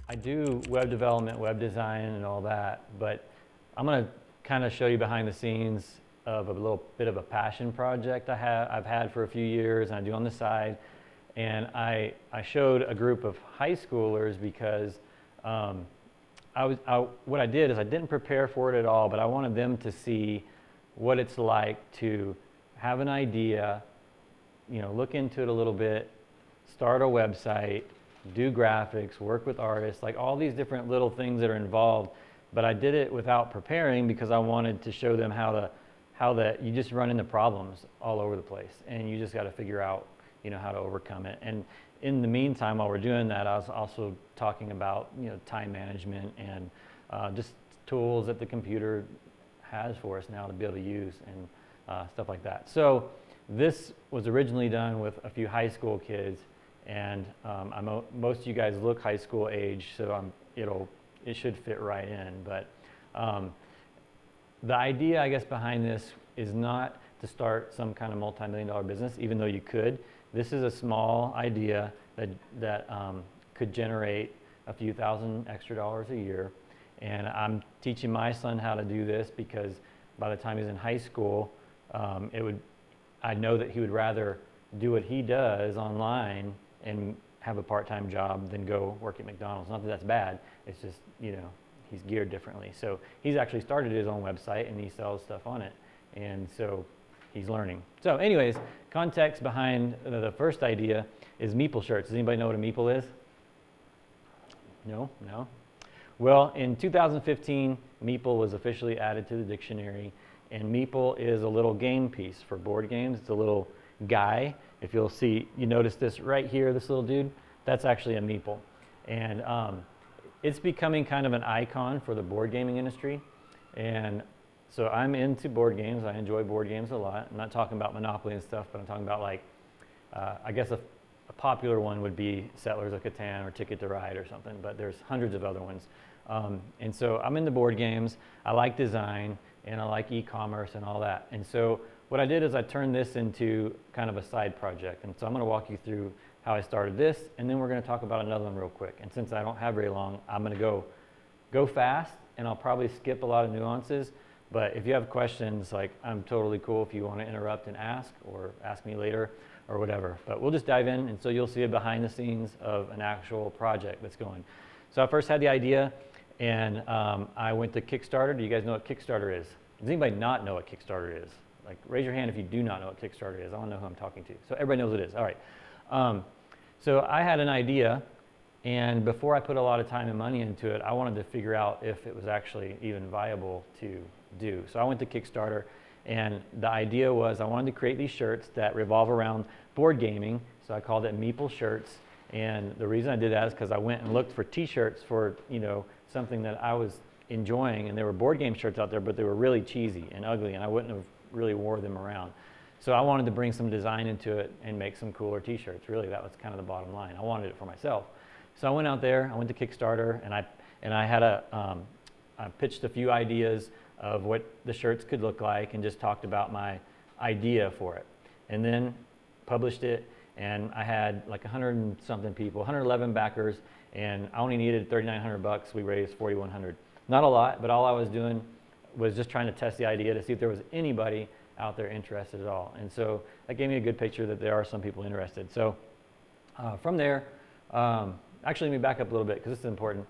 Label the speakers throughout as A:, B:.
A: I do web development, web design, and all that, but I'm going to kind of show you behind the scenes of a little bit of a passion project I've had for a few years, and I do on the side. And I showed a group of high schoolers because what I did is I didn't prepare for it at all, but I wanted them to see what it's like to have an idea, look into it a little bit, start a website, do graphics, work with artists, like all these different little things that are involved. But I did it without preparing because I wanted to show them how you just run into problems all over the place, and you just got to figure out how to overcome it. And in the meantime, while we're doing that, I was also talking about time management and just tools that the computer has for us now to be able to use and stuff like that. So this was originally done with a few high school kids, and most of you guys look high school age, so it should fit right in. But the idea, I guess, behind this is not to start some kind of multi-million-dollar business, even though you could. This is a small idea that could generate a few thousand extra dollars a year. And I'm teaching my son how to do this because by the time he's in high school, I know that he would rather do what he does online and have a part-time job than go work at McDonald's. Not that that's bad, it's just, he's geared differently. So he's actually started his own website and he sells stuff on it. And so he's learning. So anyways, context behind the first idea is meeple shirts. Does anybody know what a meeple is? No? Well, in 2015, meeple was officially added to the dictionary, and meeple is a little game piece for board games. It's a little guy. If you'll see, you notice this right here, this little dude, that's actually a meeple. And it's becoming kind of an icon for the board gaming industry. And so I'm into board games. I enjoy board games a lot. I'm not talking about Monopoly and stuff, but I'm talking about I guess a popular one would be Settlers of Catan or Ticket to Ride or something, but there's hundreds of other ones. And so I'm into board games. I like design, and I like e-commerce and all that. And so what I did is I turned this into kind of a side project. And so I'm going to walk you through how I started this, and then we're going to talk about another one real quick. And since I don't have very long, I'm going to go fast, and I'll probably skip a lot of nuances. But if you have questions, I'm totally cool if you want to interrupt and ask, or ask me later, or whatever. But we'll just dive in, and so you'll see a behind the scenes of an actual project that's going. So I first had the idea, and I went to Kickstarter. Do you guys know what Kickstarter is? Does anybody not know what Kickstarter is? Raise your hand if you do not know what Kickstarter is. I want to know who I'm talking to. So everybody knows what it is. All right. So I had an idea, and before I put a lot of time and money into it, I wanted to figure out if it was actually even viable to do. So I went to Kickstarter, and the idea was I wanted to create these shirts that revolve around board gaming. So I called it Meeple Shirts. And the reason I did that is because I went and looked for t-shirts for something that I was enjoying, and there were board game shirts out there, but they were really cheesy and ugly, and I wouldn't have really wore them around. So I wanted to bring some design into it and make some cooler t-shirts. Really, that was kind of the bottom line. I wanted it for myself. So I went out there, I went to Kickstarter, and I had I pitched a few ideas of what the shirts could look like and just talked about my idea for it. And then published it, and I had 100 and something people, 111 backers, and I only needed $3,900. We raised $4,100. Not a lot, but all I was doing was just trying to test the idea to see if there was anybody out there interested at all. And so that gave me a good picture that there are some people interested. So from there, actually let me back up a little bit because this is important.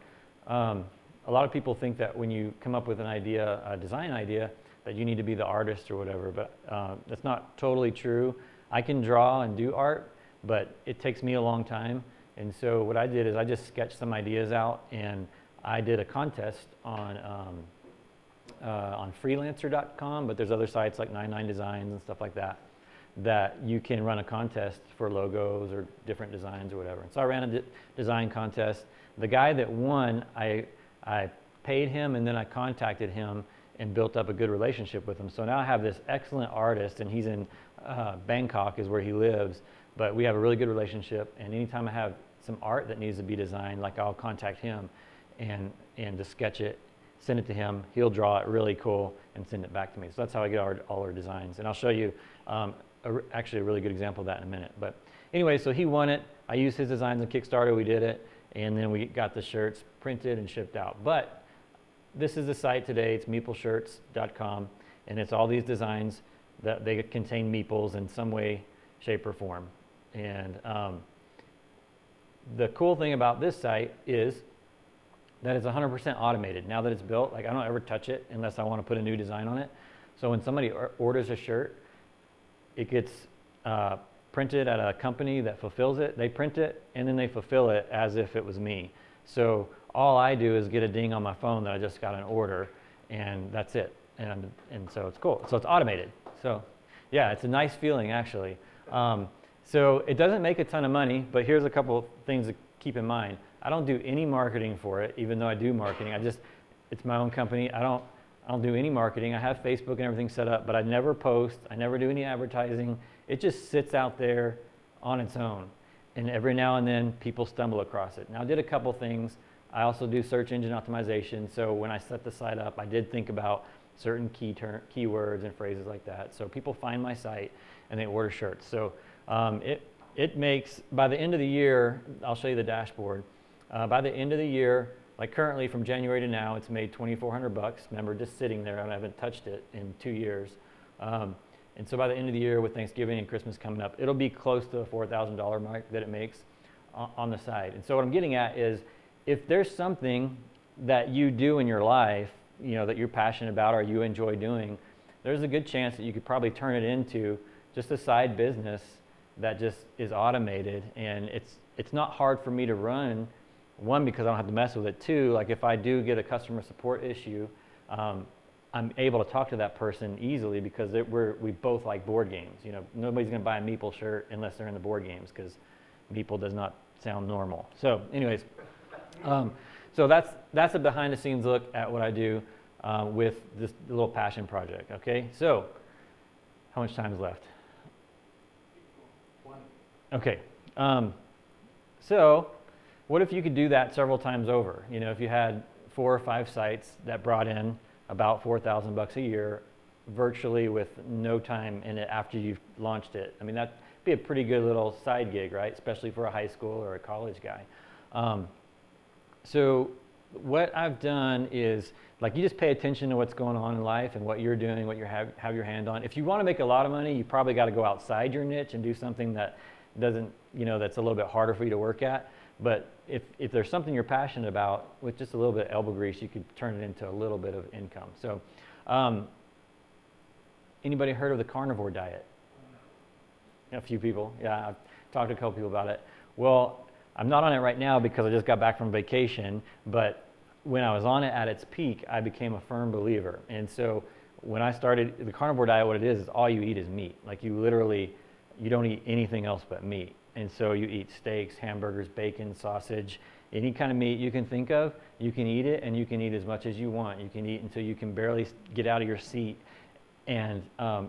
A: A lot of people think that when you come up with an idea, a design idea, that you need to be the artist or whatever, but that's not totally true. I can draw and do art, but it takes me a long time. And so what I did is I just sketched some ideas out, and I did a contest on Freelancer.com, but there's other sites like 99 Designs and stuff like that, that you can run a contest for logos or different designs or whatever. And so I ran a design contest. The guy that won, I paid him, and then I contacted him and built up a good relationship with him. So now I have this excellent artist, and he's in Bangkok is where he lives, but we have a really good relationship, and anytime I have some art that needs to be designed, I'll contact him and just sketch it, send it to him, he'll draw it really cool and send it back to me. So that's how I get all our designs, and I'll show you actually a really good example of that in a minute. But anyway, so he won it. I used his designs on Kickstarter, we did it, and then we got the shirts printed and shipped out. But this is the site today. It's meepleshirts.com, and it's all these designs that they contain meeples in some way, shape, or form. And the cool thing about this site is that it's 100% automated. Now that it's built, like I don't ever touch it unless I want to put a new design on it. So when somebody orders a shirt, it gets printed at a company that fulfills it. They print it and then they fulfill it as if it was me. So all I do is get a ding on my phone that I just got an order, and that's it. And so it's cool. So it's automated. So yeah, it's a nice feeling actually. So it doesn't make a ton of money, but here's a couple of things to keep in mind. I don't do any marketing for it, even though I do marketing. It's my own company. I don't do any marketing. I have Facebook and everything set up, but I never post. I never do any advertising. It just sits out there on its own. And every now and then people stumble across it. Now I did a couple things. I also do search engine optimization. So when I set the site up, I did think about certain keywords and phrases like that. So people find my site and they order shirts. So it makes, by the end of the year, I'll show you the dashboard. By the end of the year, like currently from January to now, it's made $2,400. Remember, just sitting there, and I haven't touched it in 2 years. And so by the end of the year, with Thanksgiving and Christmas coming up, it'll be close to the $4,000 mark that it makes on the site. And so what I'm getting at is, if there's something that you do in your life, that you're passionate about or you enjoy doing, there's a good chance that you could probably turn it into just a side business that just is automated. And it's not hard for me to run. One, because I don't have to mess with it. Two, like if I do get a customer support issue, I'm able to talk to that person easily because we both like board games. Nobody's going to buy a Meeple shirt unless they're in the board games, because Meeple does not sound normal. So anyways, so that's a behind the scenes look at what I do with this little passion project. Okay, so how much time is left?
B: 20.
A: Okay, so what if you could do that several times over? If you had 4 or 5 sites that brought in about $4,000 a year virtually with no time in it after you've launched it. I mean, that'd be a pretty good little side gig, right? Especially for a high school or a college guy. So what I've done is, like, you just pay attention to what's going on in life and what you're doing, what you have your hand on. If you want to make a lot of money, you probably got to go outside your niche and do something that doesn't, that's a little bit harder for you to work at. But if there's something you're passionate about, with just a little bit of elbow grease, you could turn it into a little bit of income. So anybody heard of the Carnivore Diet? A few people. Yeah, I've talked to a couple people about it. Well, I'm not on it right now because I just got back from vacation, but when I was on it at its peak, I became a firm believer. And so when I started the Carnivore Diet, what it is all you eat is meat. Like, you don't eat anything else but meat. And so you eat steaks, hamburgers, bacon, sausage, any kind of meat you can think of, you can eat it, and you can eat as much as you want. You can eat until you can barely get out of your seat, and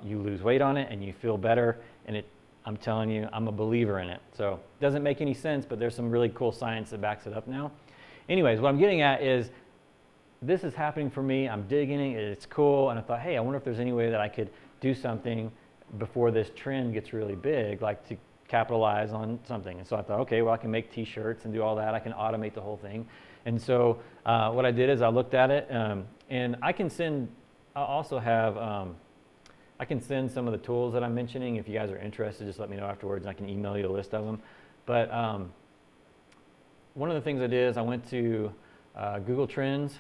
A: you lose weight on it and you feel better. And I'm telling you, I'm a believer in it. So it doesn't make any sense, but there's some really cool science that backs it up now. Anyways, what I'm getting at is, this is happening for me. I'm digging it. It's cool. And I thought, hey, I wonder if there's any way that I could do something before this trend gets really big, like to capitalize on something. And so I thought, okay, well, I can make t-shirts and do all that. I can automate the whole thing. And so what I did is I looked at it, and I can send some of the tools that I'm mentioning. If you guys are interested, just let me know afterwards, and I can email you a list of them. But one of the things I did is I went to Google Trends.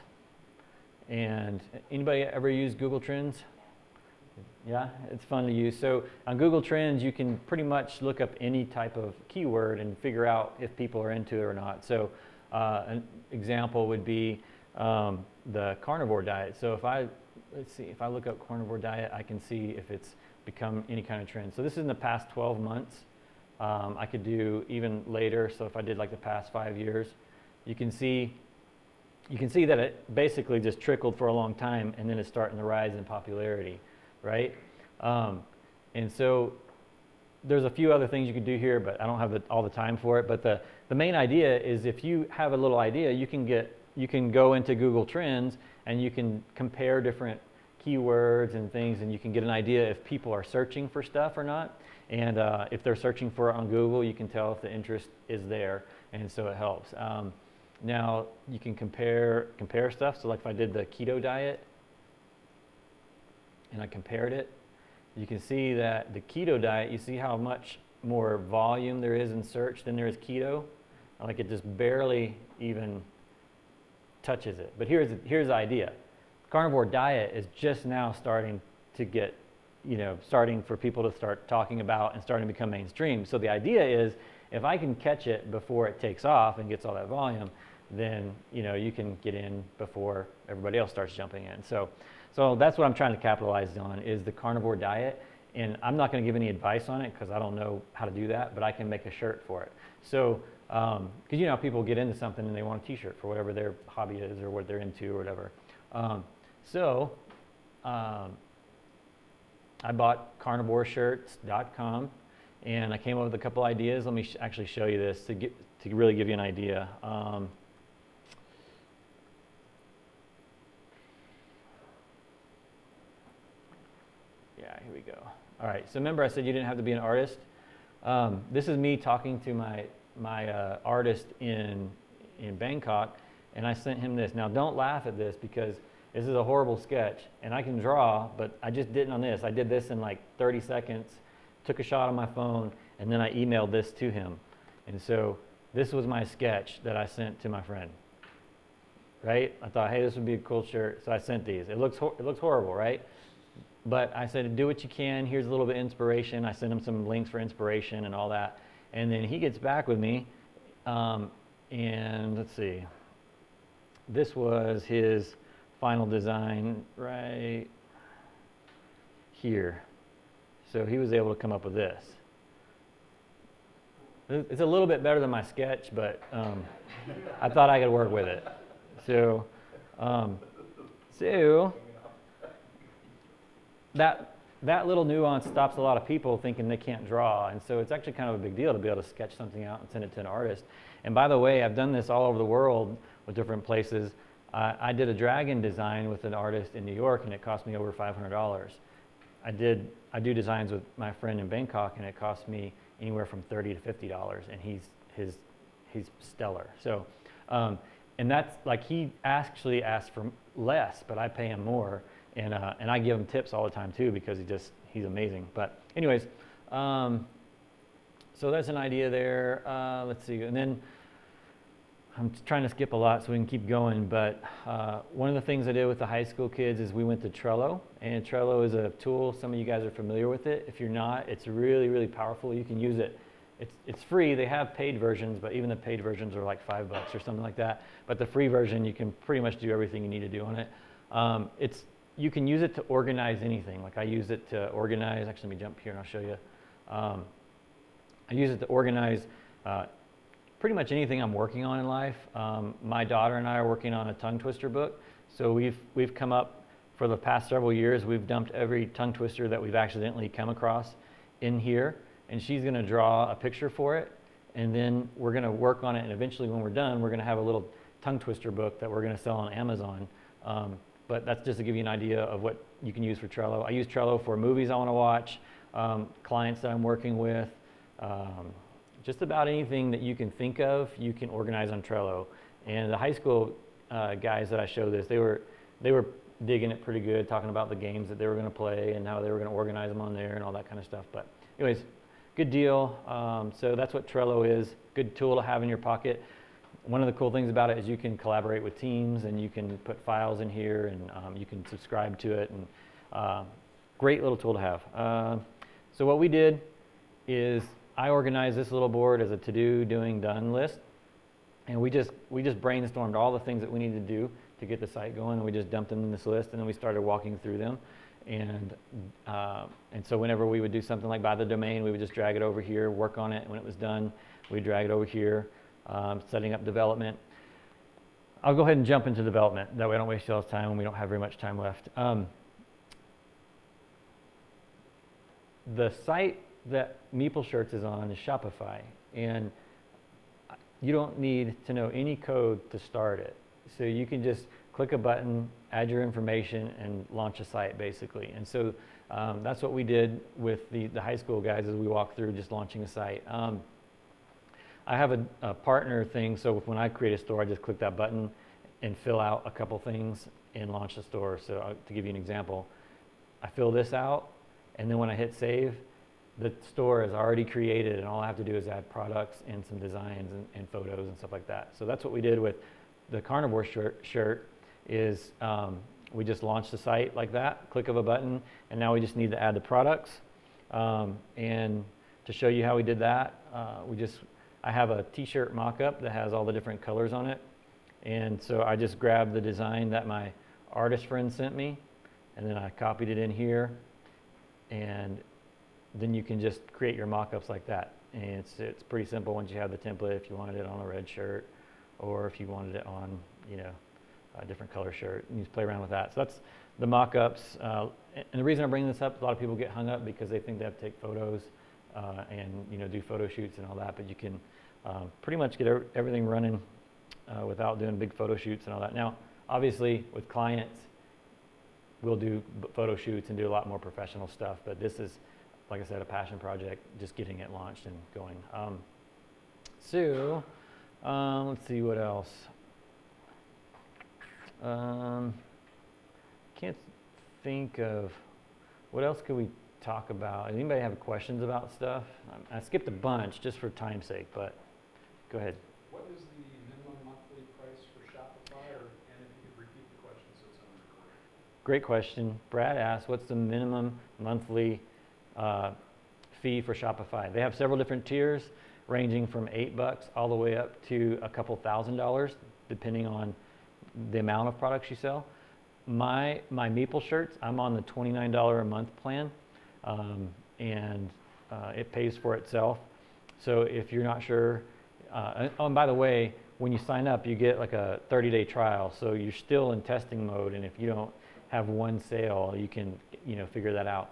A: And anybody ever use Google Trends? Yeah, it's fun to use. So on Google Trends, you can pretty much look up any type of keyword and figure out if people are into it or not. So an example would be the Carnivore Diet. So if I look up Carnivore Diet, I can see if it's become any kind of trend. So this is in the past 12 months. I could do even later. So if I did like the past 5 years, you can see that it basically just trickled for a long time, and then it's starting to rise in popularity, right? And so there's a few other things you could do here, but I don't have all the time for it. But the main idea is, if you have a little idea, you can go into Google Trends and you can compare different keywords and things, and you can get an idea if people are searching for stuff or not. And if they're searching for it on Google, you can tell if the interest is there, and so it helps. Now you can compare stuff. So like if I did the keto diet and I compared it, you can see that the keto diet, you see how much more volume there is in search than there is keto. Like it just barely even touches it. But here's the idea. Carnivore diet is just now starting to get, starting for people to start talking about and starting to become mainstream. So the idea is if I can catch it before it takes off and gets all that volume, then you can get in before everybody else starts jumping in. So that's what I'm trying to capitalize on is the carnivore diet. And I'm not going to give any advice on it because I don't know how to do that, but I can make a shirt for it. So, because people get into something and they want a t-shirt for whatever their hobby is or what they're into or whatever. I bought carnivoreshirts.com and I came up with a couple ideas. Let me actually show you this to really give you an idea. Yeah, here we go. All right, so remember I said you didn't have to be an artist. This is me talking to my artist in Bangkok, and I sent him this. Now don't laugh at this because this is a horrible sketch, and I can draw, but I just didn't on this. I did this in like 30 seconds, took a shot on my phone, and then I emailed this to him. And so this was my sketch that I sent to my friend, right? I thought, hey, this would be a cool shirt, so I sent these. It looks horrible, right? But I said, do what you can. Here's a little bit of inspiration. I sent him some links for inspiration and all that. And then he gets back with me, and let's see. This was his final design right here. So he was able to come up with this. It's a little bit better than my sketch, but I thought I could work with it. So that little nuance stops a lot of people thinking they can't draw, and so it's actually kind of a big deal to be able to sketch something out and send it to an artist. And by the way, I've done this all over the world with different places. I did a dragon design with an artist in New York, and it cost me over $500. I do designs with my friend in Bangkok, and it cost me anywhere from $30 to $50, and he's stellar. So, and that's like he actually asked for less, but I pay him more. And I give him tips all the time too because he's amazing. But anyways, so that's an idea there. Let's see, and then I'm trying to skip a lot so we can keep going. But one of the things I did with the high school kids is we went to Trello, and Trello is a tool. Some of you guys are familiar with it. If you're not, it's really, really powerful. You can use it. It's free. They have paid versions, but even the paid versions are like $5 or something like that. But the free version, you can pretty much do everything you need to do on it. You can use it to organize anything. Like I use it to organize, actually let me jump here and I'll show you. I use it to organize pretty much anything I'm working on in life. My daughter and I are working on a tongue twister book. So we've come up, for the past several years, we've dumped every tongue twister that we've accidentally come across in here. And she's gonna draw a picture for it. And then we're gonna work on it. And eventually when we're done, we're gonna have a little tongue twister book that we're gonna sell on Amazon. But that's just to give you an idea of what you can use for Trello. I use Trello for movies I want to watch, clients that I'm working with, just about anything that you can think of, you can organize on Trello. And the high school guys that I showed this, they were digging it pretty good, talking about the games that they were going to play and how they were going to organize them on there and all that kind of stuff. But anyways, good deal. So that's what Trello is. Good tool to have in your pocket. One of the cool things about it is you can collaborate with teams and you can put files in here and you can subscribe to it, and great little tool to have. So what we did is I organized this little board as a to-do, doing, done list, and we just brainstormed all the things that we needed to do to get the site going, and we just dumped them in this list, and then we started walking through them. And so whenever we would do something like buy the domain, we would just drag it over here, work on it, and when it was done, we'd drag it over here. Setting up development. I'll go ahead and jump into development. That way I don't waste y'all's time when we don't have very much time left. The site that Meeple Shirts is on is Shopify, and you don't need to know any code to start it. So you can just click a button, add your information, and launch a site basically. And so That's what we did with the high school guys as we walked through just launching a site. I have a partner thing, so when I create a store, I just click that button and fill out a couple things and launch the store. So to give you an example, I fill this out, and then when I hit save, the store is already created, and all I have to do is add products and some designs and photos and stuff like that. So that's what we did with the Carnivore shirt is we just launched the site like that, click of a button, and now we just need to add the products. And to show you how we did that, I have a t-shirt mock-up that has all the different colors on it. And so I just grabbed the design that my artist friend sent me, and then I copied it in here, and then you can just create your mock-ups like that. And it's pretty simple once you have the template, if you wanted it on a red shirt, or if you wanted it on, a different color shirt, and you just play around with that. So that's the mock-ups. And the reason I'm bringing this up, a lot of people get hung up because they think they have to take photos and do photo shoots and all that, but you can pretty much get everything running without doing big photo shoots and all that. Now, obviously, with clients, we'll do photo shoots and do a lot more professional stuff, but this is, like I said, a passion project, just getting it launched and going. Let's see what else. Can't think of, what else could we talk about? Anybody have questions about stuff? I skipped a bunch just for time's sake, but go ahead.
B: What is the minimum monthly price for Shopify, and if you could repeat the question so it's on the recording?
A: Great question. Brad asked, what's the minimum monthly fee for Shopify? They have several different tiers ranging from $8 all the way up to a couple $1,000, depending on the amount of products you sell. My Meeple shirts, I'm on the $29 a month plan, and it pays for itself. So if you're not sure, and by the way, when you sign up, you get like a 30-day trial. So you're still in testing mode, and if you don't have one sale, you can figure that out.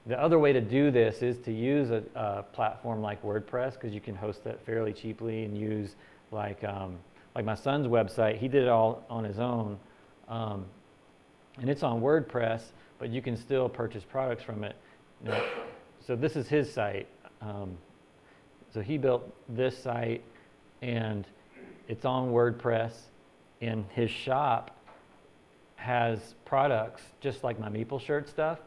A: The other way to do this is to use a platform like WordPress, because you can host that fairly cheaply and use like my son's website. He did it all on his own, and it's on WordPress, but you can still purchase products from it. So this is his site. So he built this site, and it's on WordPress, and his shop has products just like my Meeple shirt stuff,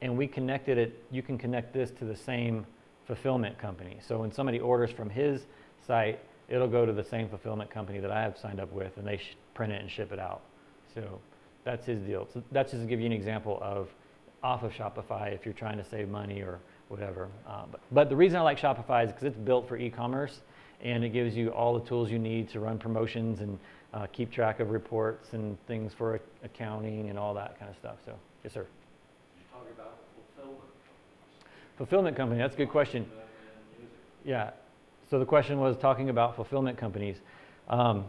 A: and we connected it. You can connect this to the same fulfillment company. So when somebody orders from his site, it'll go to the same fulfillment company that I have signed up with, and they print it and ship it out. So that's his deal. So that's just to give you an example of off of Shopify if you're trying to save money or whatever. But the reason I like Shopify is because it's built for e-commerce, and it gives you all the tools you need to run promotions and keep track of reports and things for accounting and all that kind of stuff. So, yes, sir.
B: Did you talk about fulfillment?
A: Fulfillment company, that's a good question. Yeah. So the question was talking about fulfillment companies. I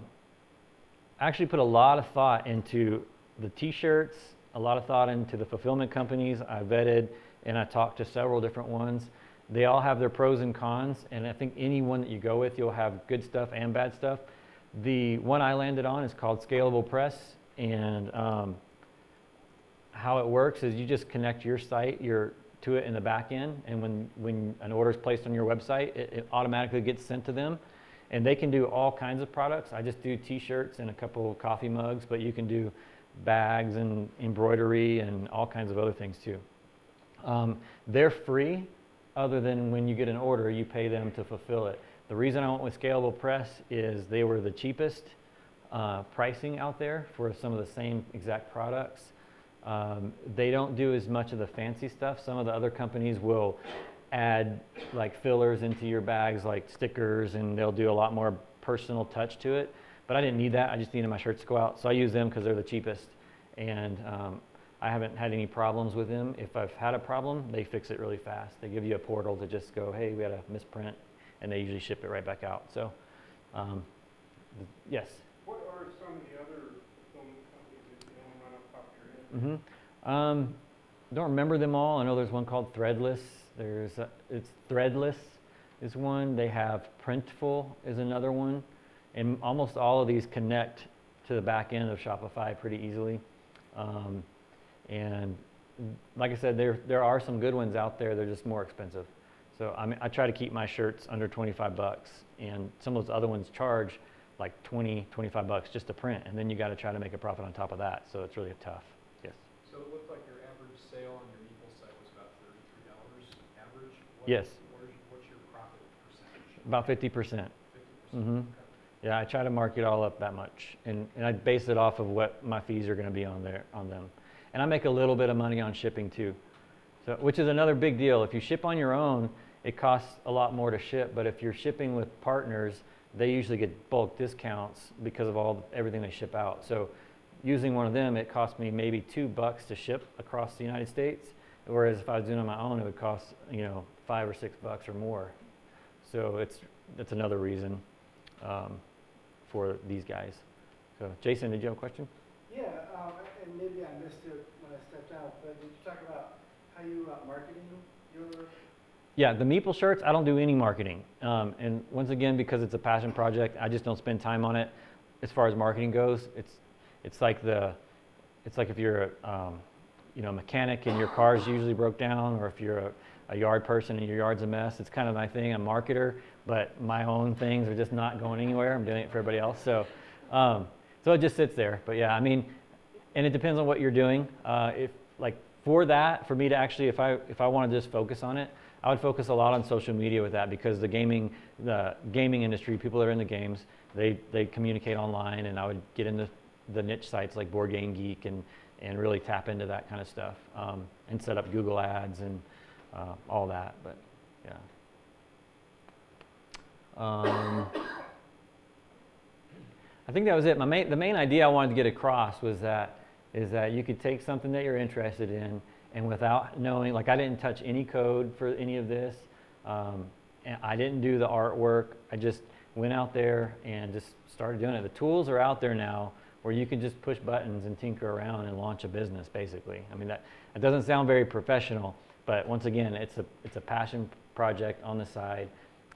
A: actually put a lot of thought into the t-shirts, a lot of thought into the fulfillment companies. I vetted and I talked to several different ones. They all have their pros and cons, and I think any one that you go with, you'll have good stuff and bad stuff. The one I landed on is called Scaleable Press, and how it works is you just connect your site to it in the back end, and when an order is placed on your website, it automatically gets sent to them, and they can do all kinds of products. I just do t-shirts and a couple of coffee mugs, but you can do bags and embroidery and all kinds of other things too. They're free, other than when you get an order, you pay them to fulfill it. The reason I went with Scalable Press is they were the cheapest pricing out there for some of the same exact products. They don't do as much of the fancy stuff. Some of the other companies will add like fillers into your bags, like stickers, and they'll do a lot more personal touch to it. But I didn't need that. I just needed my shirts to go out. So I use them because they're the cheapest. And I haven't had any problems with them. If I've had a problem, they fix it really fast. They give you a portal to just go, hey, we had a misprint, and they usually ship it right back out. So, yes?
B: What are some of the other fulfillment companies that you don't run off the top of your head?
A: Don't remember them all. I know there's one called Threadless. It's Threadless is one. They have Printful is another one. And almost all of these connect to the back end of Shopify pretty easily. And like I said, there are some good ones out there. They're just more expensive. So I try to keep my shirts under 25 bucks, and some of those other ones charge like 20, 25 bucks just to print, and then you got to try to make a profit on top of that. So it's really tough. Yes.
B: So it looked like your average sale on your Meeple site was about $33 average.
A: Yes.
B: What's your profit percentage?
A: About 50%.
B: 50%.
A: Mm-hmm.
B: Okay.
A: Yeah, I try to mark it all up that much, and I base it off of what my fees are going to be on them. And I make a little bit of money on shipping too, so which is another big deal. If you ship on your own, it costs a lot more to ship, but if you're shipping with partners, they usually get bulk discounts because of everything they ship out. So using one of them, it cost me maybe $2 to ship across the United States, whereas if I was doing it on my own, it would cost, $5 or $6 or more. So that's another reason for these guys. So Jason, did you have a question?
C: Yeah, and maybe I missed it when I stepped out, but did you talk about how you marketing your?
A: Yeah, the Meeple shirts, I don't do any marketing. And once again, because it's a passion project, I just don't spend time on it. As far as marketing goes, it's like if you're a mechanic and your car's usually broke down, or if you're a yard person and your yard's a mess. It's kind of my thing. I'm a marketer, but my own things are just not going anywhere. I'm doing it for everybody else. So it just sits there. But yeah, and it depends on what you're doing. For me to actually, if I want to just focus on it, I would focus a lot on social media with that, because the gaming industry, people that are in the games, they communicate online, and I would get into the niche sites like Board Game Geek and really tap into that kind of stuff, and set up Google ads and all that. But yeah. I think that was it. The main idea I wanted to get across is that you could take something that you're interested in, and without knowing, like I didn't touch any code for any of this, and I didn't do the artwork. I just went out there and just started doing it. The tools are out there now where you can just push buttons and tinker around and launch a business, basically. I mean, that doesn't sound very professional, but once again, it's a passion project on the side,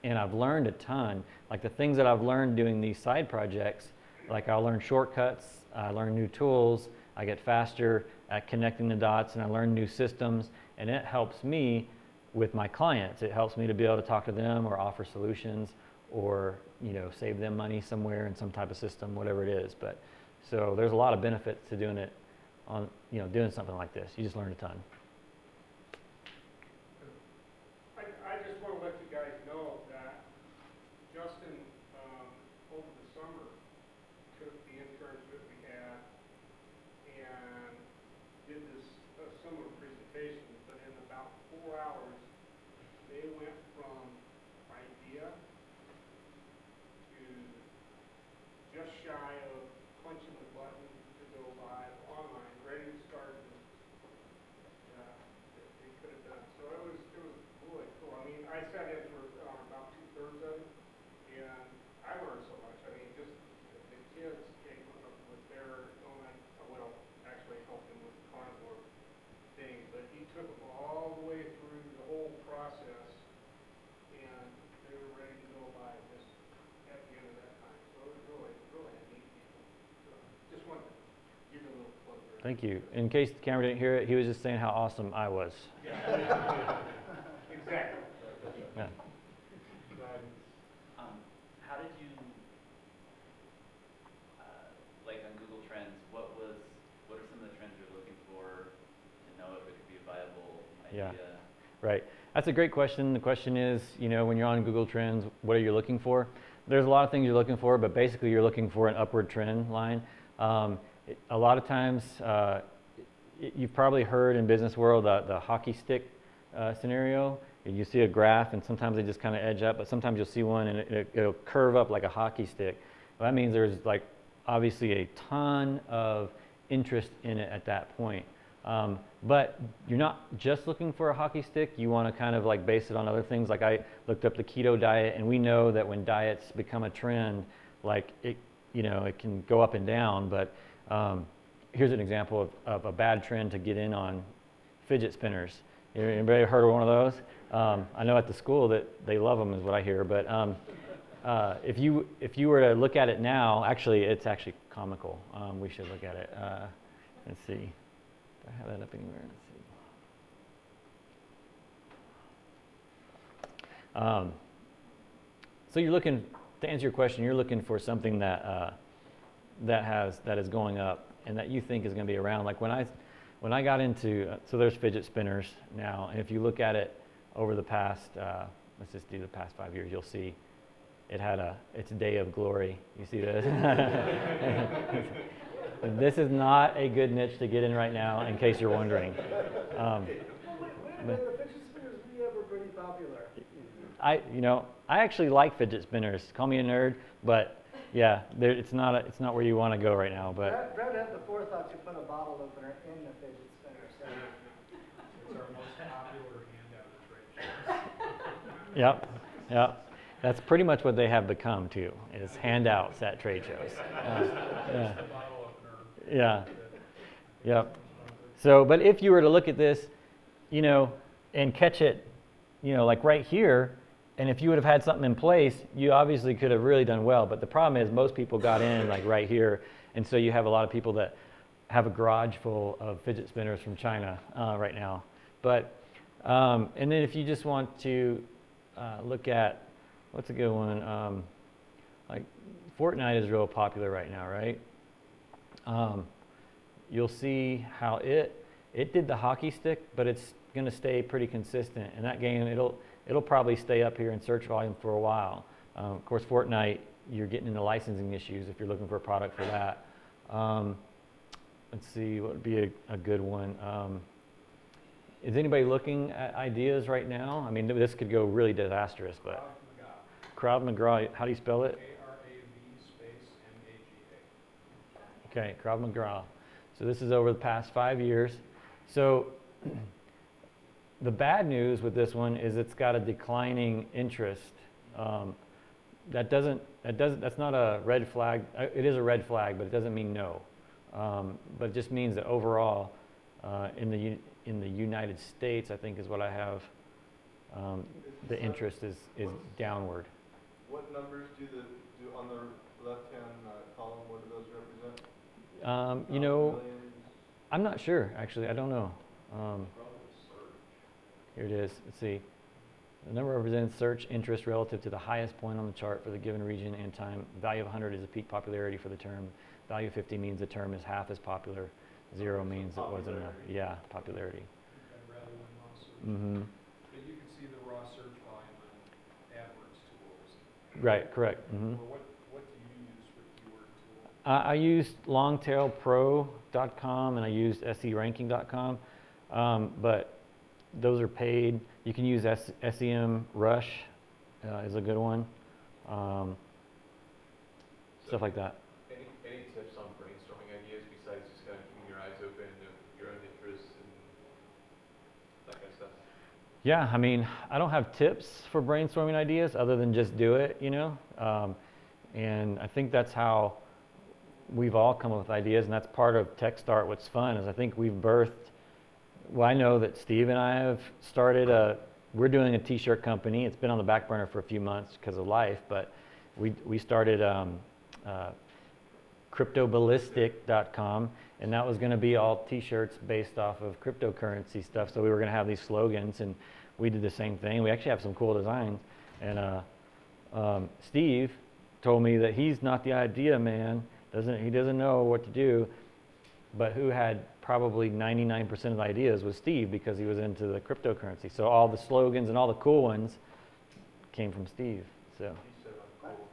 A: and I've learned a ton. Like the things that I've learned doing these side projects, like I'll learn shortcuts, I learn new tools, I get faster at connecting the dots, and I learn new systems, and it helps me with my clients. It helps me to be able to talk to them or offer solutions, or save them money somewhere in some type of system, whatever it is. But so there's a lot of benefits to doing it on doing something like this. You just learn a ton.
D: I just want to let you guys know that Justin, over the summer, took the interns that we had and did this similar presentation, but in about 4 hours, they went from idea to just shy of punching the button to go live online, ready to start a business. They could have done. So it was really cool. I mean, I sat in for about 2/3 of it, and I learned so much. I mean, just the kids came up with their own, actually helped them with the carnivore thing, but he took them all the way through the whole process, and they were ready to go live just at the end of that time. So it was really neat people. So just wanted to give you a little plug there.
A: Thank you. In case the camera didn't hear it, he was just saying how awesome I was.
D: Exactly.
A: Yeah.
E: How did you, like on Google Trends, what are some of the trends you're looking for to know if it could be a viable idea?
A: Yeah. Right. That's a great question. The question is, when you're on Google Trends, what are you looking for? There's a lot of things you're looking for, but basically you're looking for an upward trend line. A lot of times, you've probably heard in business world the hockey stick scenario. You see a graph, and sometimes they just kind of edge up, but sometimes you'll see one and it'll curve up like a hockey stick. Well, that means there's obviously a ton of interest in it at that point. But you're not just looking for a hockey stick. You want to kind of base it on other things. Like I looked up the keto diet, and we know that when diets become a trend, it can go up and down. But here's an example of a bad trend to get in on: fidget spinners. Anybody heard of one of those? I know at the school that they love them, is what I hear. But if you were to look at it now, it's actually comical. We should look at it. Let's see. Do I have that up anywhere? Let's see. So you're looking, to answer your question, you're looking for something that that is going up and that you think is going to be around. Like when I got into, so there's fidget spinners now, and if you look at it over the past, let's just do the past 5 years, you'll see it had its day of glory. You see this? This is not a good niche to get in right now, in case you're wondering.
C: When the fidget spinners were pretty popular.
A: I actually like fidget spinners. Call me a nerd, but yeah, it's not where you want to go right now. But
C: Brad had the forethought to put a bottle opener in the fidget spinner. So.
B: It's our most popular handout at trade shows.
A: Yep. That's pretty much what they have become too, is handouts at trade shows. Yeah.
B: The bottle opener.
A: Yeah. Yep. So, but if you were to look at this, and catch it, like right here, and if you would have had something in place, you obviously could have really done well. But the problem is most people got in like right here, and so you have a lot of people that have a garage full of fidget spinners from China right now. But and then if you just want to look at, what's a good one? Like Fortnite is real popular right now, right? You'll see how it did the hockey stick, but it's going to stay pretty consistent. In that game, it'll probably stay up here in search volume for a while. Of course, Fortnite, you're getting into licensing issues if you're looking for a product for that. Let's see, what would be a good one? Is anybody looking at ideas right now? I mean, this could go really disastrous, but Krav Maga, how do you spell it?
B: K-R-A-V space M-A-G-A.
A: Okay, Krav Maga. So this is over the past 5 years. So the bad news with this one is it's got a declining interest. That's not a red flag. It is a red flag, but it doesn't mean no. But it just means that overall, in the United States, I think is what I have, the interest is downward.
F: What numbers do on the left-hand column? What do those represent? Millions?
A: I'm not sure actually. I don't know. Here it is. Let's see. The number represents search interest relative to the highest point on the chart for the given region and time. Value of 100 is the peak popularity for the term. Value of 50 means the term is half as popular. 0 means it wasn't popularity.
B: Rather than raw search.
A: Mm-hmm.
B: But you can see the raw search volume on AdWords tools.
A: Right, correct. Mm-hmm.
B: Or what do you use for keyword tools?
A: I used longtailpro.com and I used seranking.com, but those are paid. You can use SEM Rush is a good one. Stuff like that.
F: Any tips on brainstorming ideas besides just kind of keeping your eyes open to your own interests and that kind of stuff?
A: Yeah, I mean, I don't have tips for brainstorming ideas other than just do it, and I think that's how we've all come up with ideas, and that's part of Tech Start. What's fun is I think we've birthed, well, I know that Steve and I have started we're doing a t-shirt company. It's been on the back burner for a few months because of life, but we started Cryptoballistic.com, and that was going to be all t-shirts based off of cryptocurrency stuff. So we were going to have these slogans, and we did the same thing. We actually have some cool designs, and Steve told me that he's not the idea man. He doesn't know what to do, but who had probably 99% of the ideas was Steve, because he was into the cryptocurrency. So all the slogans and all the cool ones came from Steve. So
F: You said I'm cool.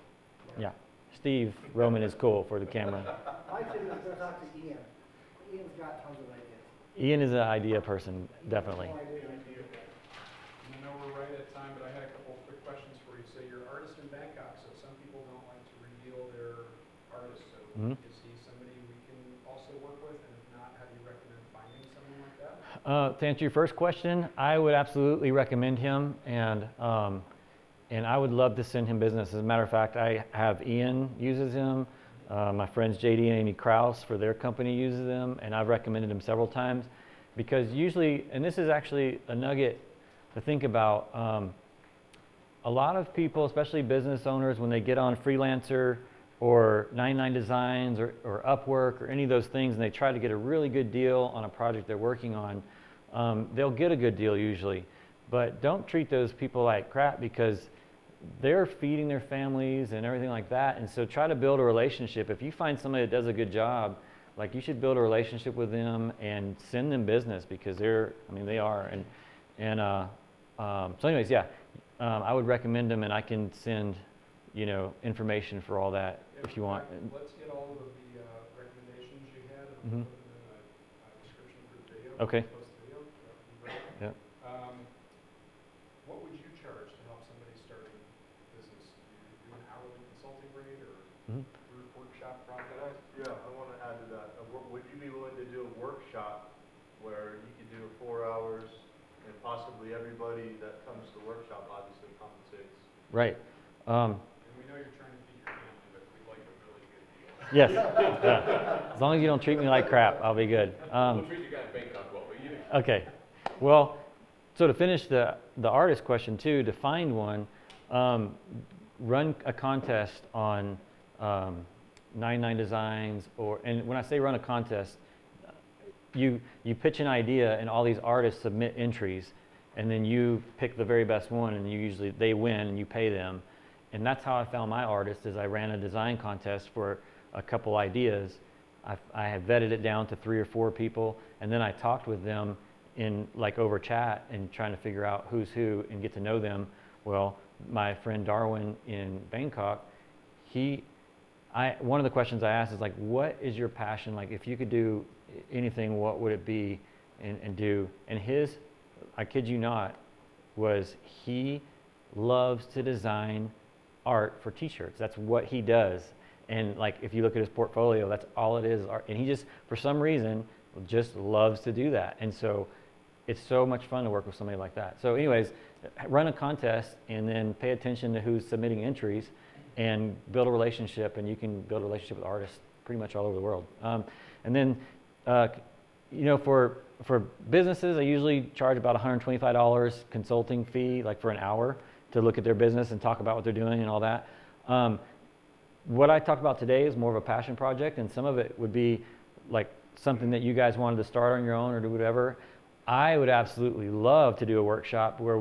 A: yeah, Steve Roman is cool for the camera.
C: My tip is go talk to Ian. Ian's got tons of ideas.
A: Ian is an idea person, definitely.
C: No idea.
B: I know we're right at time, but I had a couple of quick questions for you. So you're an artist in Bangkok, so some people don't like to reveal their artist. So
A: Mhm.
B: is he somebody we can also work with? And if not, how do you recommend finding someone like that?
A: To answer your first question, I would absolutely recommend him, and I would love to send him business. As a matter of fact, I have Ian uses him. My friends JD and Amy Krause for their company uses them, and I've recommended him several times, because usually, and this is actually a nugget to think about, a lot of people, especially business owners, when they get on Freelancer or 99 Designs or Upwork or any of those things, and they try to get a really good deal on a project they're working on, they'll get a good deal usually. but don't treat those people like crap, because they're feeding their families and everything like that. And so try to build a relationship. If you find somebody that does a good job, like, you should build a relationship with them and send them business, because they are. So anyways, yeah, I would recommend them, and I can send, information for all that if you want.
B: Let's get all of the recommendations you had and
A: Mhm.
B: put them in a description for the video.
A: Okay.
B: Post the video. That would be great.
A: Yeah.
B: What would you charge to help somebody start a business? Do you do an hourly consulting rate or
A: Mhm.
B: group workshop
F: And
B: project?
F: I want to add to that. Would you be willing to do a workshop where you could do 4 hours, and possibly everybody that comes to the workshop obviously compensates?
A: Right.
B: And we know you're trying to feed your family, but we'd like a really good deal.
A: Yes. Yeah. As long as you don't treat me like crap, I'll be good.
F: We'll treat you guys Bangkok well, but you.
A: Okay. Well, so to finish the artist question too, to find one, run a contest on 99 Designs, and when I say run a contest, you pitch an idea and all these artists submit entries, and then you pick the very best one, and they win and you pay them. And that's how I found my artist. Is I ran a design contest for a couple ideas. I had vetted it down to 3 or 4 people, and then I talked with them in over chat and trying to figure out who's who and get to know them. Well, my friend Darwin in Bangkok, one of the questions I asked is what is your passion? If you could do anything, what would it be and do? And his, I kid you not, was he loves to design art for t-shirts. That's what he does. And if you look at his portfolio, that's all it is. Art. And he just, for some reason, just loves to do that. And so it's so much fun to work with somebody like that. So anyways, run a contest and then pay attention to who's submitting entries and build a relationship. And you can build a relationship with artists pretty much all over the world. And then, for businesses, I usually charge about $125 consulting fee, for an hour, to look at their business and talk about what they're doing and all that. What I talked about today is more of a passion project, and some of it would be something that you guys wanted to start on your own or do whatever. I would absolutely love to do a workshop where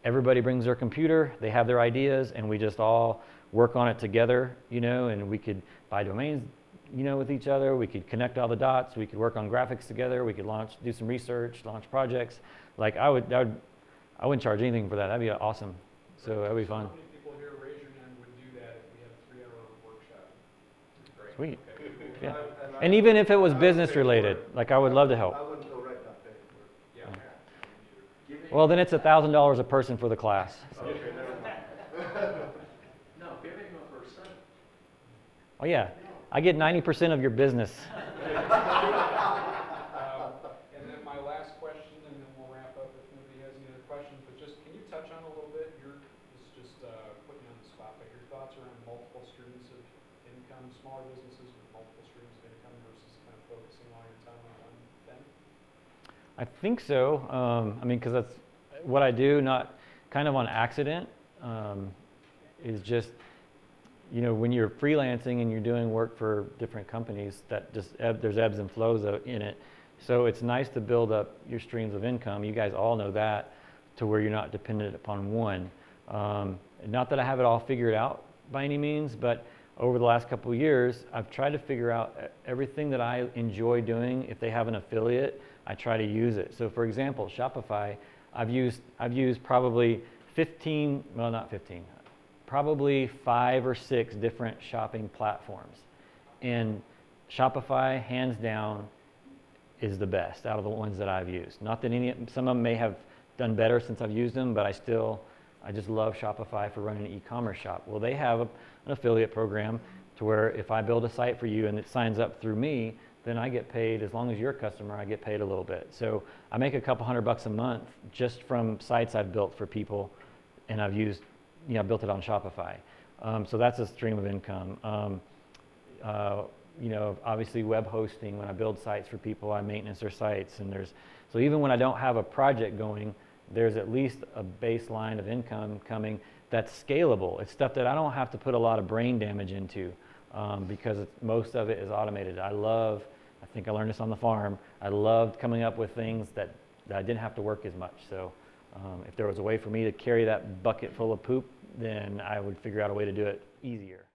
A: everybody brings their computer, they have their ideas, and we just all work on it together, and we could buy domains, with each other. We could connect all the dots. We could work on graphics together. We could do some research, launch projects. I wouldn't charge anything for that. That'd be awesome. So that'd be fun.
B: How many people here, raise your hand, would do that if we had a 3-hour workshop? Great.
A: Sweet.
B: Okay.
A: Yeah. And even if it was business related, I would love to help.
C: I wouldn't go right not paying for it.
B: Yeah.
A: Well, then it's $1,000 a person for the class.
F: Okay, never mind.
B: No, giving a percent.
A: Oh yeah, I get 90% of your business.
B: And then my last question, and then we'll wrap up if nobody has any other questions, but just, can you touch on a little bit, this is just putting you on the spot, but your thoughts around multiple streams of income, smaller businesses with multiple streams of income versus kind of focusing all your time on one thing?
A: I think so. Because that's what I do, not kind of on accident, is just, when you're freelancing and you're doing work for different companies, that just there's ebbs and flows in it. So it's nice to build up your streams of income. You guys all know that, to where you're not dependent upon one. Not that I have it all figured out by any means, but over the last couple of years, I've tried to figure out everything that I enjoy doing. If they have an affiliate, I try to use it. So for example, Shopify, I've used probably probably 5 or 6 different shopping platforms. And Shopify, hands down, is the best out of the ones that I've used. Not that some of them may have done better since I've used them, but I just love Shopify for running an e-commerce shop. Well, they have an affiliate program to where if I build a site for you and it signs up through me, then I get paid. As long as you're a customer, I get paid a little bit. So I make a couple $100 a month just from sites I've built for people, and I've used, I built it on Shopify. So that's a stream of income. Obviously web hosting, when I build sites for people, I maintenance their sites, and so even when I don't have a project going, there's at least a baseline of income coming that's scalable. It's stuff that I don't have to put a lot of brain damage into, because most of it is automated. I think I learned this on the farm, I loved coming up with things that I didn't have to work as much. So If there was a way for me to carry that bucket full of poop, then I would figure out a way to do it easier.